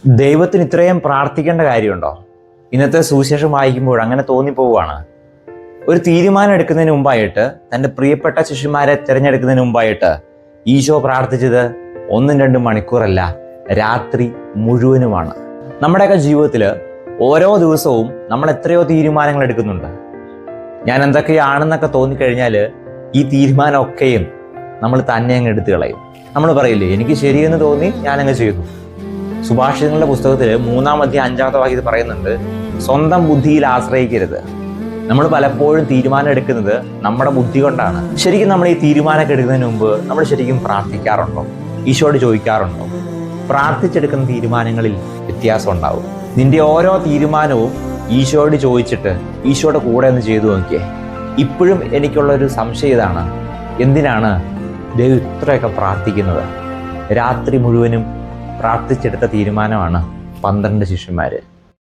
ദൈവത്തിന് ഇത്രയും പ്രാർത്ഥിക്കേണ്ട കാര്യമുണ്ടോ? ഇന്നത്തെ സുവിശേഷം വായിക്കുമ്പോൾ അങ്ങനെ തോന്നിപ്പോവുകയാണ്. ഒരു തീരുമാനം എടുക്കുന്നതിന് മുമ്പായിട്ട്, തൻ്റെ പ്രിയപ്പെട്ട ശിഷ്യന്മാരെ തിരഞ്ഞെടുക്കുന്നതിന് മുമ്പായിട്ട് ഈശോ പ്രാർത്ഥിച്ചത് 1-2 മണിക്കൂറല്ല, രാത്രി മുഴുവനുമാണ്. നമ്മുടെയൊക്കെ ജീവിതത്തിൽ ഓരോ ദിവസവും നമ്മൾ എത്രയോ തീരുമാനങ്ങൾ എടുക്കുന്നുണ്ട്. ഞാൻ എന്തൊക്കെയാണെന്നൊക്കെ തോന്നിക്കഴിഞ്ഞാൽ ഈ തീരുമാനമൊക്കെയും നമ്മൾ തന്നെ അങ്ങ് എടുത്തു കളയും. നമ്മൾ പറയില്ലേ, എനിക്ക് ശരിയെന്ന് തോന്നി ഞാനങ്ങ് ചെയ്തു. സുഭാഷിതങ്ങളുടെ പുസ്തകത്തിൽ 3-ാം അധ്യായം 5-ാമത്തെ വാക്യത്തിൽ പറയുന്നുണ്ട്, സ്വന്തം ബുദ്ധിയിൽ ആശ്രയിക്കരുത്. നമ്മൾ പലപ്പോഴും തീരുമാനം എടുക്കുന്നത് നമ്മുടെ ബുദ്ധി കൊണ്ടാണ്. ശരിക്കും നമ്മൾ ഈ തീരുമാനമൊക്കെ എടുക്കുന്നതിന് മുമ്പ് നമ്മൾ ശരിക്കും പ്രാർത്ഥിക്കാറുണ്ടോ? ഈശോയോട് ചോദിക്കാറുണ്ടോ? പ്രാർത്ഥിച്ചെടുക്കുന്ന തീരുമാനങ്ങളിൽ വ്യത്യാസം ഉണ്ടാവും. നിന്റെ ഓരോ തീരുമാനവും ഈശോയോട് ചോദിച്ചിട്ട് ഈശോയുടെ കൂടെ ഒന്ന് ചെയ്തു നോക്കിയേ. ഇപ്പോഴും എനിക്കുള്ളൊരു സംശയം ഇതാണ്, എന്തിനാണ് ദൈവം ഇത്രയൊക്കെ പ്രാർത്ഥിക്കുന്നത്? രാത്രി മുഴുവനും പ്രാർത്ഥിച്ചെടുത്ത തീരുമാനമാണ് 12 ശിഷ്യന്മാർ.